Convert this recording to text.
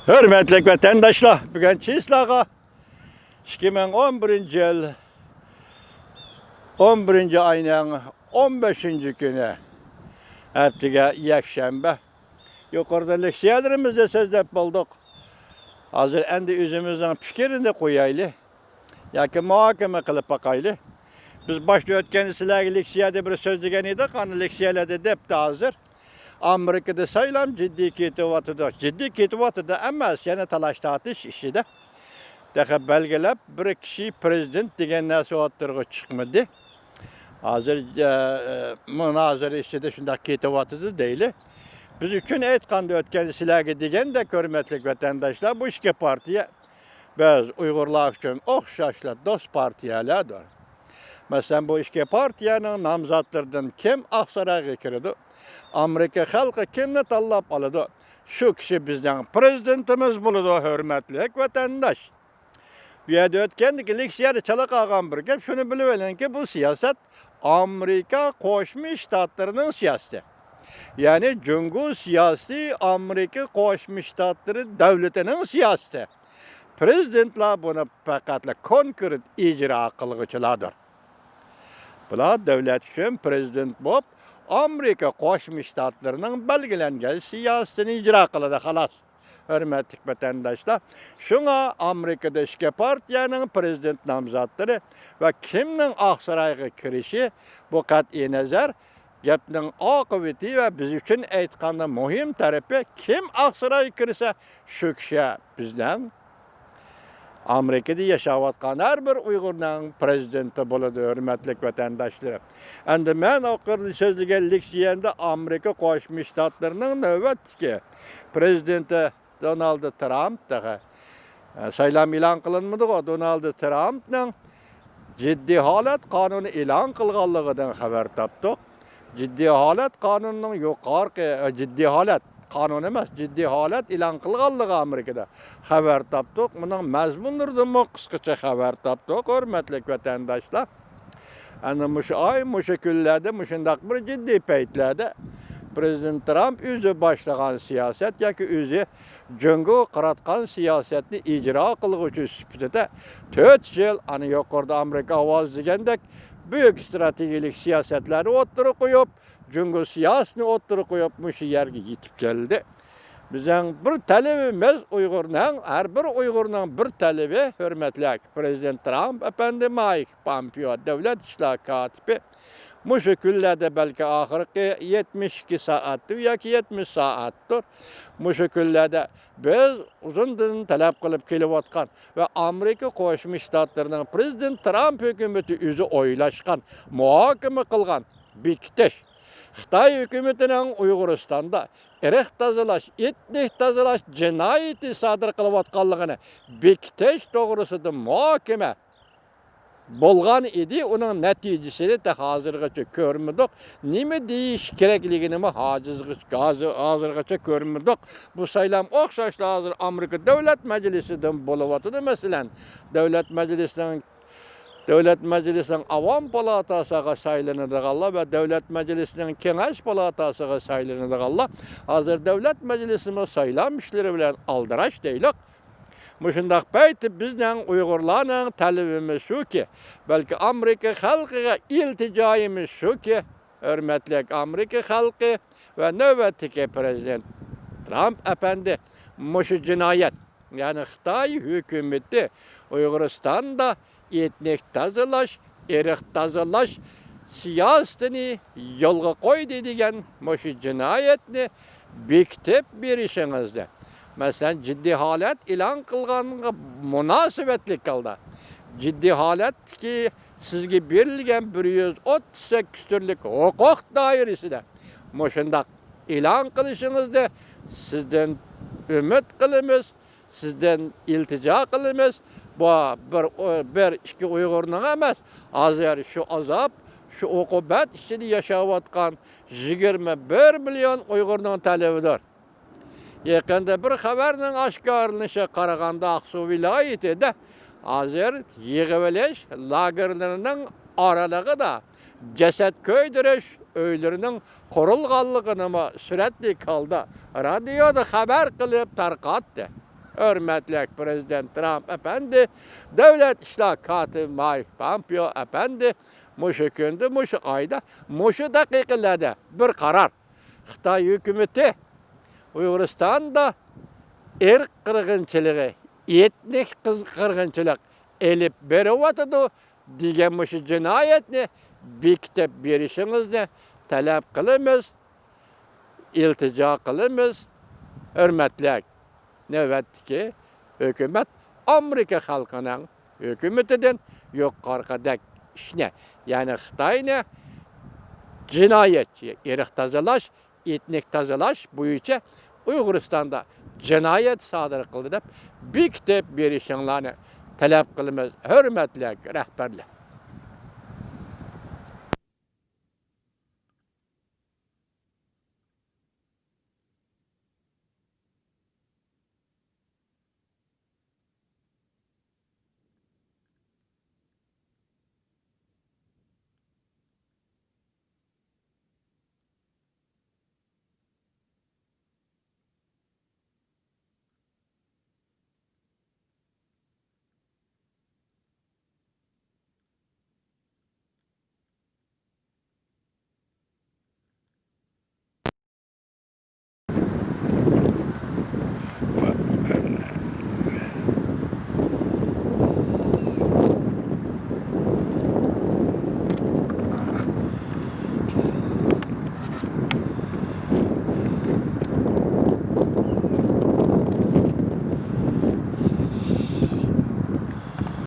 Hürmetlik vatandaşlar, bugün Çislağa 2011 yıl 11. ayının 15. günü haftaga yakşembe yukarıda leksiyelerimizde sözlep bulduk. Hazır endi özümüzün fikrini de koyaylı. Yaki muhakeme kılıp bakaylı. Biz başta ötken sizlerge leksiyede bir söz degen edik. Anı leksiyelerde dep de hazır. Amerika'da sayılam ciddi ketivatıda. Ciddi ketivatıda ama sene talaşta atış işi de. Daha belgelep bir kişi prezident degen nasi ottırgı çıkmadı. Hazır münazır işi de şunda ketivatıda değil. Biz üçün etkandı ötken sizlerge degen de hürmetlik vatandaşlar bu iki partiye biz Uygurlar için okşaşla dost partiyalardır. Mesela bu iki partiyanın namzatlarından kim Aksaray'a kirdi? Amerika halkı kimle tallap alıdı? Şu kişi bizden prezidentimiz buludu hürmetlik vatandaş. Bir yerde ötkendeki leksiyada çalak ağam bir gep şunu biliverin ki bu siyaset Amerika Koşmuş Ştatlarının siyaseti. Yani Cumhur siyasi Amerika Koşmuş Ştatları devletinin siyaseti. Prezidentler bunu fakatla konkret icra kılgıçılardır. Bular devlet için prezident bulup Amerika Koşmuş Ştatlarının belgelengen siyasetini icra kılıdı halas. Hürmetlik vatandaşlar. Şuna Amerika'da iki partiyanın prezident namzatları ve kimnin Aksaray'a kirişi bu kat'i nazar gepnin akıbeti ve biz için aytganda muhim tarafı kim Aksaray'a kirse şu kişi bizden Amerika'da yaşayotgan her bir Uygur'un prezidenti buludu hürmetlik vatandaşları. Endi men okurdu sözlüge leksiyende Amerika Koşmuş Ştatlarının növbetki prezidenti Donald Trump da saylam ilan kılınmadı o Donald Trump'ның ciddi halat kanunu ilan kılganlığından haber taptık. Ciddi halat kanunun yukarı ciddi halat kanun emas, ciddi halat ilan kılganlığı Amerika'da haber taptık. Bunun mazmunlardan mı kıskaça haber taptık hürmetlik vatandaşlar. Yani muşu ay, muşu küllerde, muşundak bir ciddi peytlerde Prezident Trump özü başlayan siyaset yoki özü Cumhur qaratgan siyasetni icra qilguvchi sifatida 4 yil ana yuqorida Amerika ovoz degandek büyük stratejik siyasetlarni o'ttirib qo'yib, Cumhur siyosatini o'ttirib qo'yib, mushu yerga yetib keldi. Bizning bir talabimiz Uyg'urning, har bir Uyg'urning bir talabi hurmatli Prezident Trump efendi Mike Pompeo davlat ishlar kotibi Muşu küllerde belki ahırki 72 saattir yoki 70 saattir. Muşu küllerde biz uzundan talep kılıp kelyotgan ve Amerika Koşmuş Ştatlarının Prezident Trump hükümeti özü oylaşkan, muhakeme kılgan bekitiş. Xitay hükümetinin Uyguristan'da irq tazalaş, etnik tazalaş cinayeti sadır kılıvatkanlığını bekitiş doğrusunda muhakeme bolgan idi, onun neticesini de hazırgacha görmedik. Nime deyiş kerakligini mi hazırgacha görmedik. Bu saylam okşaşlı hazır Amerika Devlet Meclisi'den buluvatıdı mesela. Devlet Meclisi'nin Avam Palatası'na saylanıdığalla ve Devlet Meclisi'nin Kengaş Palatası'na saylanıdığalla hazır Devlet Meclisi'ne saylam işleri bilen aldıraş deylik. Muşundaq payti bizden Uygurlarning talabimiz şu ki, belki Amerika halkıga ilticayimiz şu ki, hürmetli Amerika halkı ve növbetdeki Prezident Trump efendi muşu cinayet, yani Xitay hükümeti Uyguristan'da etnik tazalaş, irq tazalaş siyasetini yolga koydu degen muşu cinayetni bekitip berişinizde. Mesela ciddi halet ilan kılganlığı münasebetli kaldı. Ciddi halet ki sizge berilgen 138 türlük hukuk dairesinde muşundak ilan kılışınızda sizden ümit kılımız, sizden iltica kılımız. Bu bir iki Uygur'un emas, azar şu azap, şu ukubet içinde yaşavatkan 21 milyon Uygur'un talebidir. Yakında bir haberinin aşkarlanışı Qaraganda Aksu vilayetinde hazır yığıveleş lagerlerinin aralığı da ceset köydürüş öylerinin korulganlığını mı sürekli kaldı. Radyoda haber kılıp tarqatdı. hürmetli Prezident Trump efendi, devlet işlakatı Mike Pompeo efendi, muşu gündü, muşu ayda, muşu dakikalerde bir karar. Xitay hükümeti Uyguristan'da erk kırgınçılığı, etnik kırgınçılık elip berivatıdı diyen muşu cinayetini biktep berişinizni talep kılımız, iltica kılımız, hürmetli. Növbetdeki hükümet Amerika halkının hükümetinden yukarıdaki işine, yani Xitay'ını cinayetçi, erk tazalaş, etnik tazalaş boyunca Uyguristan'da cinayet sadır kıldı dep bir kitap berişinlerini talep kılımız, hürmetli rehberler.